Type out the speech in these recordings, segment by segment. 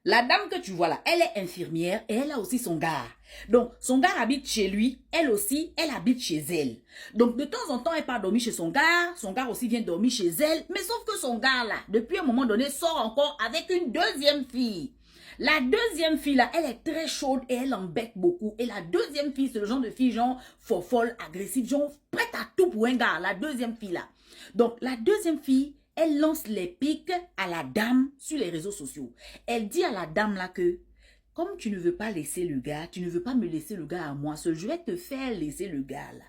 La dame que tu vois là, elle est infirmière et elle a aussi son gars. Donc, son gars habite chez lui, elle aussi, elle habite chez elle. Donc, de temps en temps, elle part dormir chez son gars aussi vient dormir chez elle, mais sauf que son gars là, depuis un moment donné, sort encore avec une deuxième fille. La deuxième fille là, elle est très chaude et elle embête beaucoup. Et la deuxième fille, c'est le genre de fille genre folle, agressive, genre prête à tout pour un gars, la deuxième fille là. Donc, la deuxième fille, elle lance les pics à la dame sur les réseaux sociaux. Elle dit à la dame là que, comme tu ne veux pas laisser le gars, tu ne veux pas me laisser le gars à moi seul, je vais te faire laisser le gars là.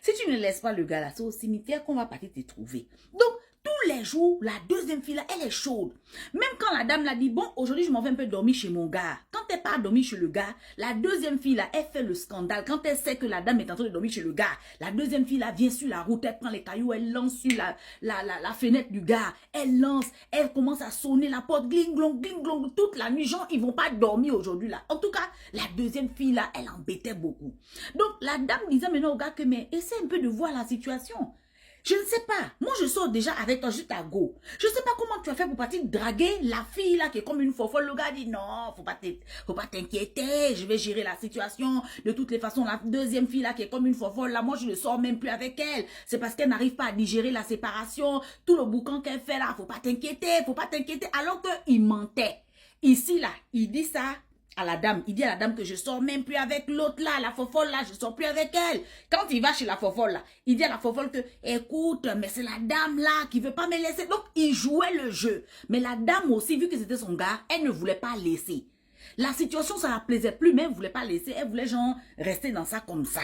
Si tu ne laisses pas le gars là, c'est au cimetière qu'on va partir te trouver. Donc, tous les jours, la deuxième fille là, elle est chaude. Même quand la dame l'a dit, bon, aujourd'hui, je m'en vais un peu dormir chez mon gars. Quand elle part dormir chez le gars, la deuxième fille là, elle fait le scandale. Quand elle sait que la dame est en train de dormir chez le gars, la deuxième fille là vient sur la route, elle prend les cailloux, elle lance sur la fenêtre du gars. Elle lance, elle commence à sonner la porte, gling glong, toute la nuit. Genre, ils vont pas dormir aujourd'hui là. En tout cas, la deuxième fille là, elle embêtait beaucoup. Donc, la dame disait maintenant au gars que, mais essaie un peu de voir la situation. Je ne sais pas. Moi, je sors déjà avec toi juste à go. Je ne sais pas comment tu as fait pour partir draguer la fille là qui est comme une fofolle. Le gars dit non, faut pas t'inquiéter. Je vais gérer la situation. De toutes les façons, la deuxième fille là qui est comme une fofolle là, moi je ne sors même plus avec elle. C'est parce qu'elle n'arrive pas à digérer la séparation. Tout le boucan qu'elle fait là, faut pas t'inquiéter. Alors qu'il mentait. Ici là, il dit ça à la dame, il dit à la dame que je sors même plus avec l'autre là, la fofolle là, je sors plus avec elle. Quand il va chez la fofolle là, il dit à la fofolle que, écoute, mais c'est la dame là qui veut pas me laisser. Donc, il jouait le jeu. Mais la dame aussi, vu que c'était son gars, elle ne voulait pas laisser. La situation, ça la plaisait plus, mais elle ne voulait pas laisser. Elle voulait genre rester dans ça comme ça.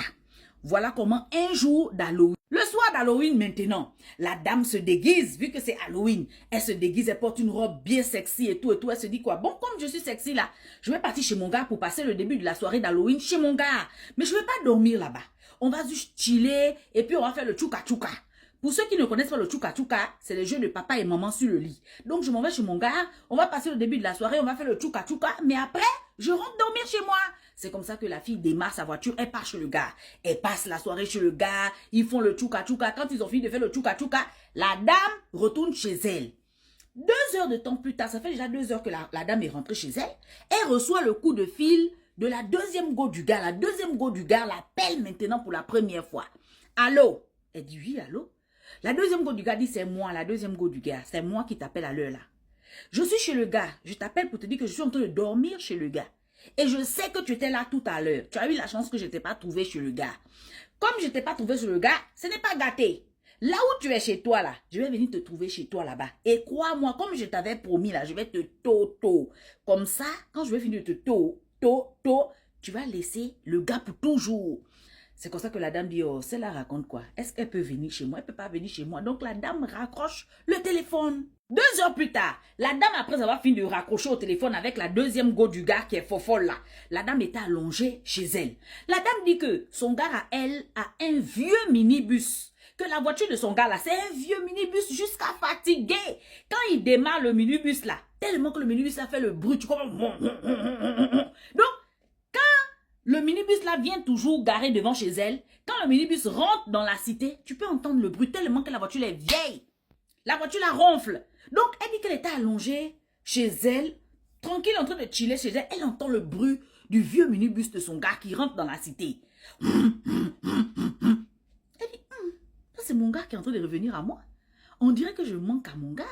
Voilà comment un jour d'Halloween. Le soir d'Halloween maintenant, la dame se déguise, vu que c'est Halloween. Elle se déguise, elle porte une robe bien sexy et tout. Elle se dit quoi? Bon, comme je suis sexy là, je vais partir chez mon gars pour passer le début de la soirée d'Halloween chez mon gars. Mais je ne vais pas dormir là-bas. On va juste chiller et puis on va faire le tchouka-tchouka. Pour ceux qui ne connaissent pas le tchouka-tchouka, c'est le jeu de papa et maman sur le lit. Donc je m'en vais chez mon gars, on va passer le début de la soirée, on va faire le tchouka-tchouka, mais après, je rentre dormir chez moi. C'est comme ça que la fille démarre sa voiture, elle part chez le gars. Elle passe la soirée chez le gars, ils font le tchouka-tchouka. Quand ils ont fini de faire le tchouka-tchouka, la dame retourne chez elle. 2 heures de temps plus tard, ça fait déjà 2 heures que la dame est rentrée chez elle. Elle reçoit le coup de fil de la deuxième go du gars. La deuxième go du gars l'appelle maintenant pour la première fois. Allô? Elle dit oui, allô? La deuxième go du gars dit c'est moi, la deuxième go du gars. C'est moi qui t'appelle à l'heure là. Je suis chez le gars. Je t'appelle pour te dire que je suis en train de dormir chez le gars. Et je sais que tu étais là tout à l'heure. Tu as eu la chance que je ne t'ai pas trouvé chez le gars. Comme je ne t'ai pas trouvé chez le gars, ce n'est pas gâté. Là où tu es chez toi là, je vais venir te trouver chez toi là-bas. Et crois-moi, comme je t'avais promis là, je vais te toto. Comme ça, quand je vais finir de te tu vas laisser le gars pour toujours. C'est comme ça que la dame dit, oh, celle-là raconte quoi? Est-ce qu'elle peut venir chez moi? Elle ne peut pas venir chez moi. Donc la dame raccroche le téléphone. 2 heures plus tard, la dame, après avoir fini de raccrocher au téléphone avec la deuxième go du gars qui est fofolle là, la dame était allongée chez elle. La dame dit que son gars à elle a un vieux minibus. Que la voiture de son gars là, c'est un vieux minibus jusqu'à fatiguer. Quand il démarre le minibus là, tellement que le minibus là fait le bruit, tu comprends? Donc, le minibus là vient toujours garer devant chez elle. Quand le minibus rentre dans la cité, tu peux entendre le bruit tellement que la voiture est vieille. La voiture la ronfle. Donc, elle dit qu'elle était allongée chez elle, tranquille en train de chiller chez elle. Elle entend le bruit du vieux minibus de son gars qui rentre dans la cité. Elle dit, ça c'est mon gars qui est en train de revenir à moi. On dirait que je manque à mon gars.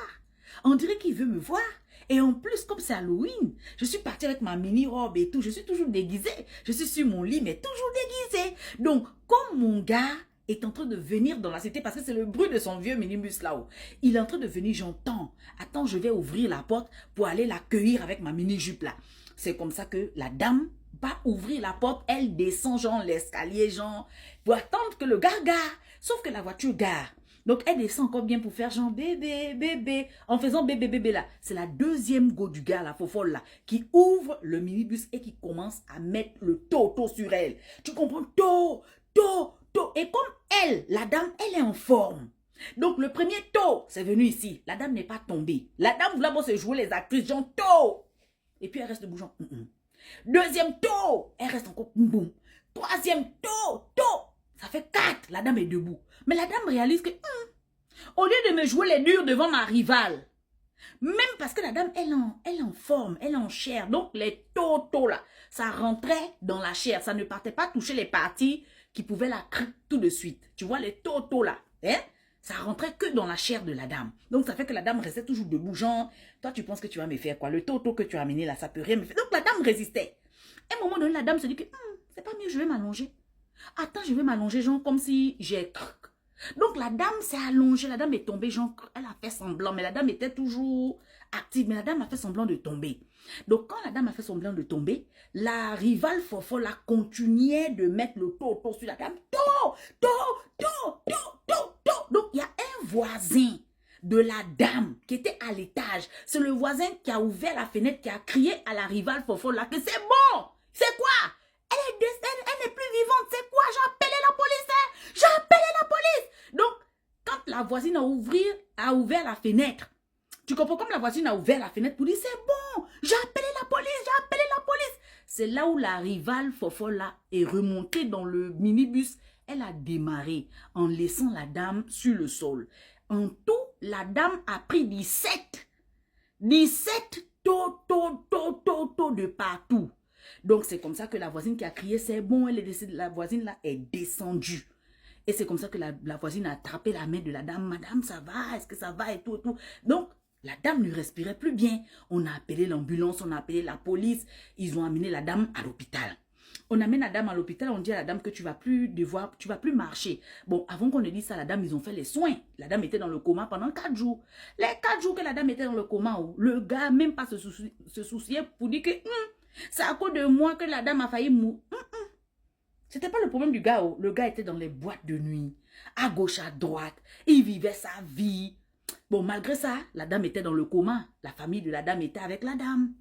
On dirait qu'il veut me voir. Et en plus, comme c'est Halloween, je suis partie avec ma mini-robe et tout. Je suis toujours déguisée. Je suis sur mon lit, mais toujours déguisée. Donc, comme mon gars est en train de venir dans la cité, parce que c'est le bruit de son vieux minibus là-haut. Il est en train de venir, j'entends. Attends, je vais ouvrir la porte pour aller l'accueillir avec ma mini-jupe là. C'est comme ça que la dame va ouvrir la porte. Elle descend, genre, l'escalier, genre, pour attendre que le gars gare. Sauf que la voiture gare. Donc, elle descend encore bien pour faire genre bébé, bébé. En faisant bébé, bébé là. C'est la deuxième go du gars, la fofolle là, qui ouvre le minibus et qui commence à mettre le toto sur elle. Tu comprends? To. Et comme elle, la dame, elle est en forme. Donc, le premier to, c'est venu ici. La dame n'est pas tombée. La dame voulait se jouer les actrices, genre to. Et puis, elle reste bougeant. Deuxième to, elle reste encore boum. Troisième to. Ça fait 4. La dame est debout. Mais la dame réalise que, au lieu de me jouer les durs devant ma rivale, Même parce que la dame, elle est en forme, elle est en chair. Donc, les totaux là, ça rentrait dans la chair. Ça ne partait pas toucher les parties qui pouvaient la crier tout de suite. Tu vois, les totaux là, hein? Ça rentrait que dans la chair de la dame. Donc, ça fait que la dame restait toujours debout. Genre, toi, tu penses que tu vas me faire quoi? Le toto que tu as amené là, ça peut rien me faire. Donc, la dame résistait. À un moment donné, la dame se dit que c'est pas mieux, je vais m'allonger. Attends, je vais m'allonger, genre, comme si j'ai... Donc, la dame s'est allongée, la dame est tombée, genre, elle a fait semblant, mais la dame était toujours active, mais la dame a fait semblant de tomber. Donc, quand la dame a fait semblant de tomber, la rivale Fofo la continuait de mettre le toto sur la dame. Donc, il y a un voisin de la dame qui était à l'étage. C'est le voisin qui a ouvert la fenêtre, qui a crié à la rivale Fofo là que c'est bon. C'est quoi? Elle n'est plus vivante. C'est quoi? J'ai appelé la police. Hein? J'ai appelé la police. Donc, quand la voisine a ouvert la fenêtre, tu comprends, comme la voisine a ouvert la fenêtre pour dire c'est bon, j'ai appelé la police, j'ai appelé la police. C'est là où la rivale Fofo là est remontée dans le minibus. Elle a démarré en laissant la dame sur le sol. En tout, la dame a pris 17 taux de partout. Donc, c'est comme ça que la voisine qui a crié, c'est bon, la voisine là est descendue. Et c'est comme ça que la voisine a attrapé la main de la dame. Madame, ça va? Est-ce que ça va? Et tout. Donc, la dame ne respirait plus bien. On a appelé l'ambulance, on a appelé la police. Ils ont amené la dame à l'hôpital. On amène la dame à l'hôpital, on dit à la dame que tu vas plus marcher. Bon, avant qu'on ne dise ça, la dame, ils ont fait les soins. La dame était dans le coma pendant 4 jours. Les 4 jours que la dame était dans le coma, le gars même pas se souciait pour dire que c'est à cause de moi que la dame a failli mourir. C'était pas le problème du gars. Le gars était dans les boîtes de nuit, à gauche, à droite. Il vivait sa vie. Bon, malgré ça, la dame était dans le coma. La famille de la dame était avec la dame.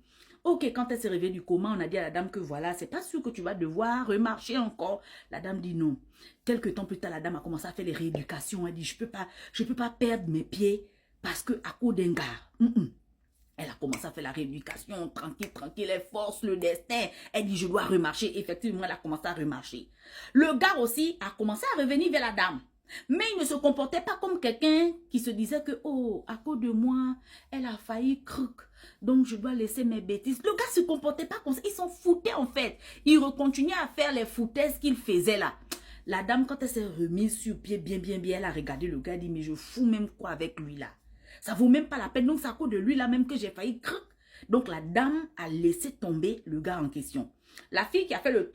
Ok, quand elle s'est réveillée du coma, on a dit à la dame que voilà, c'est pas sûr que tu vas devoir remarcher encore. La dame dit non. Quelques temps plus tard, la dame a commencé à faire les rééducations. Elle dit, je peux pas perdre mes pieds parce que à cause d'un gars. Elle a commencé à faire la rééducation, tranquille, elle force le destin. Elle dit, je dois remarcher. Effectivement, elle a commencé à remarcher. Le gars aussi a commencé à revenir vers la dame. Mais il ne se comportait pas comme quelqu'un qui se disait que, oh, à cause de moi, elle a failli croc. Donc, je dois laisser mes bêtises. Le gars ne se comportait pas comme ça. Ils s'en foutaient, en fait. Il continuait à faire les foutaises qu'il faisait là. La dame, quand elle s'est remise sur pied, bien, elle a regardé le gars et dit, mais je fous même quoi avec lui là? Ça vaut même pas la peine. Donc, c'est à cause de lui là même que j'ai failli croc. Donc, la dame a laissé tomber le gars en question. La fille qui a fait le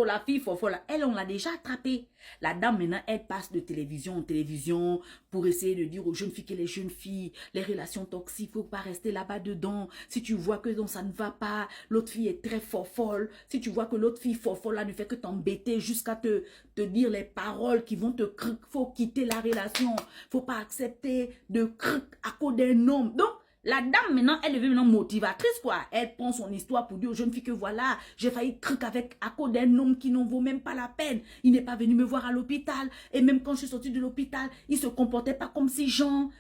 la fille Fofo là, elle, on l'a déjà attrapée. La dame, maintenant, elle passe de télévision en télévision pour essayer de dire aux jeunes filles que les jeunes filles, les relations toxiques, il ne faut pas rester là-bas dedans. Si tu vois que ça ne va pas, l'autre fille est très fofolle. Si tu vois que l'autre fille fofolle là ne fait que t'embêter jusqu'à te dire les paroles qui vont te cric, faut quitter la relation. Faut pas accepter de cric à cause d'un homme. Donc, la dame, maintenant, elle devient maintenant motivatrice, quoi. Elle prend son histoire pour dire aux jeunes filles que voilà, j'ai failli cric à cause d'un homme qui n'en vaut même pas la peine. Il n'est pas venu me voir à l'hôpital. Et même quand je suis sortie de l'hôpital, il se comportait pas comme si gens...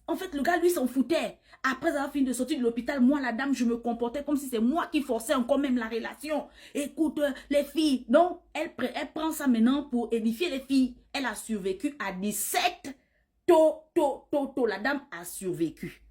En fait, le gars, lui, s'en foutait. Après avoir fini de sortir de l'hôpital, moi, la dame, je me comportais comme si c'est moi qui forçais encore même la relation. Écoute, les filles. Donc, elle prend ça maintenant pour édifier les filles. Elle a survécu à 17 La dame a survécu.